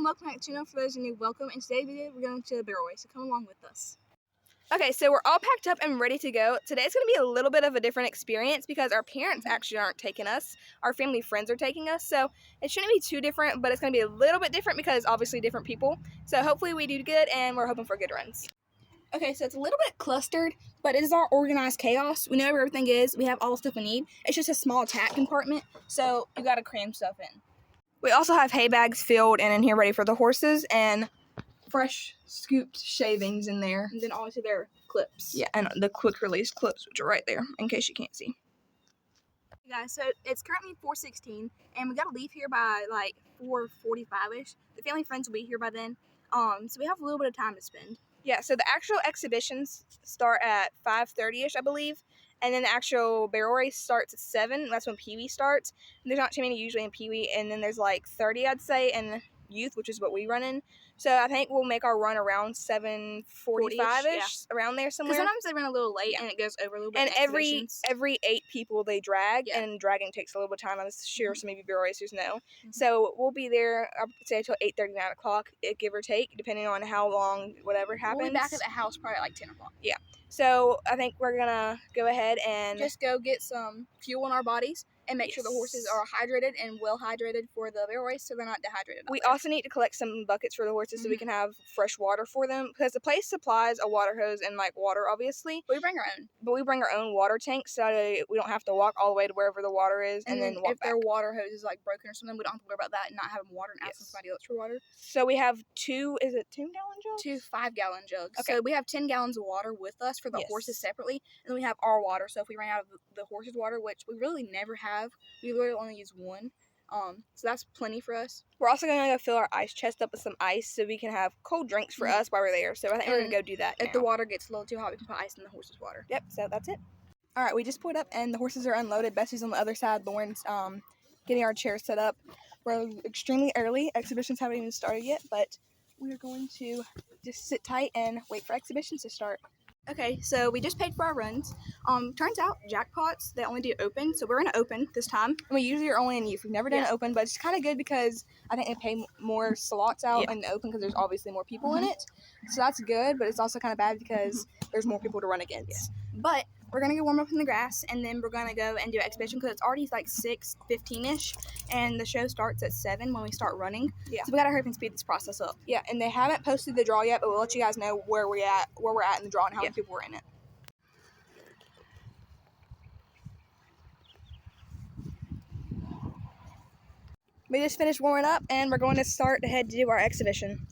and welcome back to channel. For those who are new, welcome. In today's video, we're going to the barrel race, so come along with us. Okay, so we're all packed up and ready to go. Today's going to be a little bit of a different experience because our parents actually aren't taking us. Our family friends are taking us, so it shouldn't be too different, but it's going to be a little bit different because obviously different people. So hopefully we do good, and we're hoping for good runs. Okay, so it's a little bit clustered, but it is our organized chaos. We know where everything is. We have all the stuff we need. It's just a small tack compartment, so you got to cram stuff in. We also have hay bags filled and in here ready for the horses, and fresh scooped shavings in there, and then obviously their clips. Yeah, and the quick release clips, which are right there in case you can't see. Hey guys, so it's currently 4:16, and we gotta leave here by like 4:45ish. The family friends will be here by then, so we have a little bit of time to spend. Yeah, so the actual exhibitions start at 5:30ish, I believe, and then the actual barrel race starts at 7. That's when Pee Wee starts. And there's not too many usually in Pee Wee, and then there's like 30, I'd say, in youth, which is what we run in. So I think we'll make our run around 7:45ish, around there somewhere. Because sometimes they run a little late, and it goes over a little bit. And every 8 people they drag, and dragging takes a little bit of time. I'm sure some of you barrel racers know. So we'll be there, I would say, until 8:30, 9 o'clock, give or take, depending on how long whatever happens. We'll be back at the house probably at like 10 o'clock. Yeah. So I think we're gonna go ahead and just go get some fuel in our bodies and make sure the horses are hydrated and well hydrated for the barrel race, so they're not dehydrated. We also need to collect some buckets for the horses so we can have fresh water for them, because the place supplies a water hose and like water, obviously. But we bring our own. But we bring our own water tank so we don't have to walk all the way to wherever the water is and then walk back. If their water hose is like broken or something, we don't have to worry about that and not having water and asking somebody else for water. So we have 2 2-gallon jugs? 2 5-gallon jugs. Okay. So we have 10 gallons of water with us for the horses separately, and then we have our water. So if we ran out of the horses' water, which we really never have, we literally only use 1. So that's plenty for us. We're also going to go fill our ice chest up with some ice so we can have cold drinks for us while we're there. So I think we're going to go do that now. If the water gets a little too hot, we can put ice in the horses' water. Yep, so that's it. All right, we just pulled up and the horses are unloaded. Bessie's on the other side. Lauren's getting our chairs set up. We're extremely early. Exhibitions haven't even started yet, but we are going to just sit tight and wait for exhibitions to start. Okay, so we just paid for our runs. Turns out Jackpots, they only do open, so we're in open this time. And we usually are only in youth. We've never done open, but it's kind of good because I think they pay more slots out in the open because there's obviously more people in it. So that's good, but it's also kind of bad because there's more people to run against. But we're going to go warm up in the grass, and then we're going to go and do exhibition because it's already like 6:15ish, and the show starts at 7 when we start running. Yeah. So we got to hurry up and speed this process up. Yeah, and they haven't posted the draw yet, but we'll let you guys know where we're at in the draw and how many people were in it. We just finished warming up, and we're going to start to head to do our exhibition.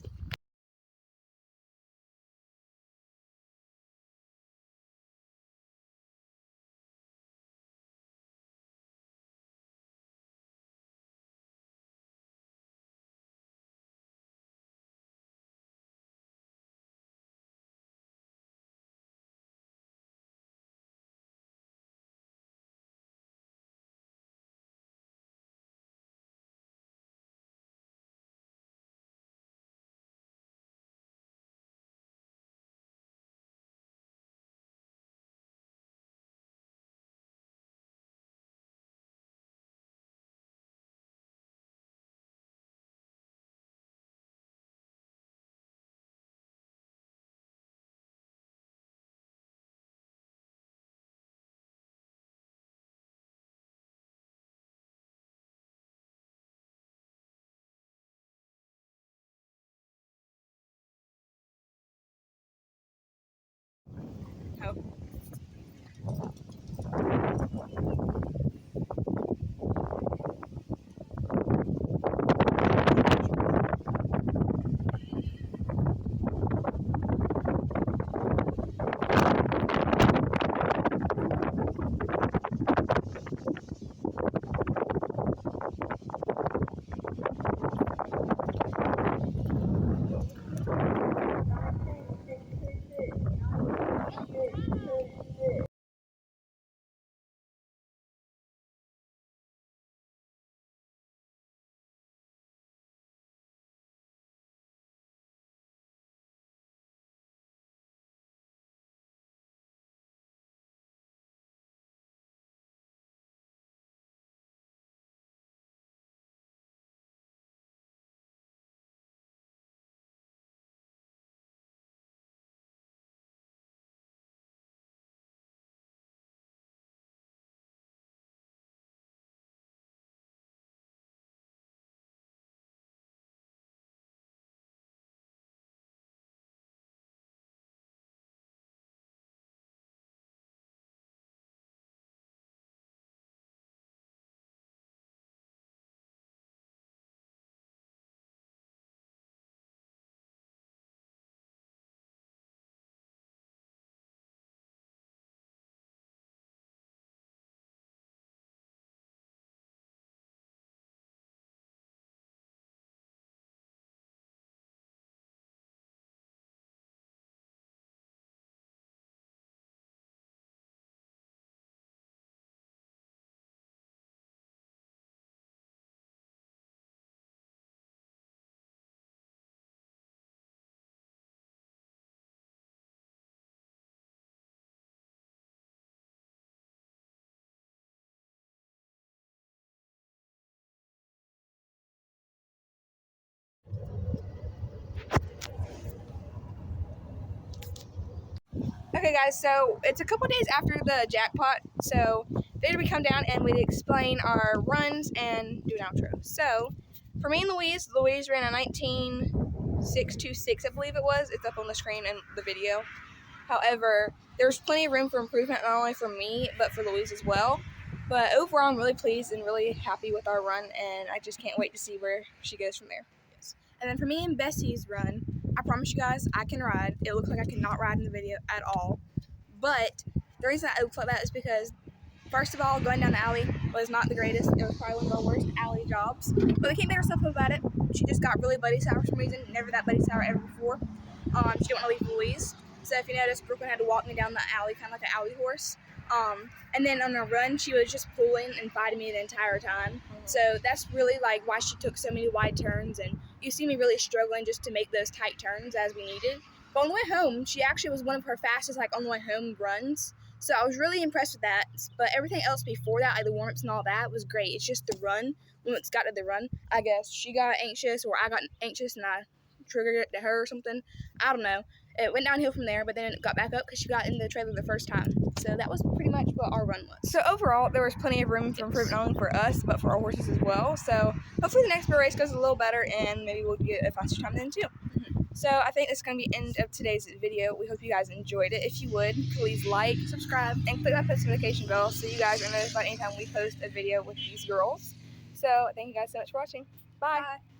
Okay guys, so it's a couple days after the Jackpot, so later we come down and we explain our runs and do an outro. So, for me and Louise ran a 19.626, I believe it was. It's up on the screen in the video. However, there's plenty of room for improvement, not only for me, but for Louise as well. But overall, I'm really pleased and really happy with our run, and I just can't wait to see where she goes from there. Yes. And then for me and Bessie's run, I promise you guys, I can ride. It looks like I cannot ride in the video at all. But the reason it looks like that is because, first of all, going down the alley was not the greatest. It was probably one of our worst alley jobs. But we can't make ourselves up about it. She just got really buddy sour for some reason. Never that buddy sour ever before. She didn't want to leave Louise. So if you notice, Brooklyn had to walk me down the alley, kind of like an alley horse. And then on a run, she was just pulling and fighting me the entire time. So that's really like why she took so many wide turns. And you see me really struggling just to make those tight turns as we needed. But on the way home, she actually was one of her fastest, like on the way home runs. So I was really impressed with that. But everything else before that, like the warm-ups and all that, was great. It's just the run. When it's got to the run, I guess she got anxious or I got anxious and I triggered it to her or something. I don't know. It went downhill from there, but then it got back up because she got in the trailer the first time. So that was pretty much what our run was. So overall, there was plenty of room for improvement, not only for us, but for our horses as well. So hopefully the next race goes a little better, and maybe we'll get a faster time then too. So I think that's going to be the end of today's video. We hope you guys enjoyed it. If you would, please like, subscribe, and click that post notification bell so you guys are notified anytime we post a video with these girls. So thank you guys so much for watching. Bye. Bye.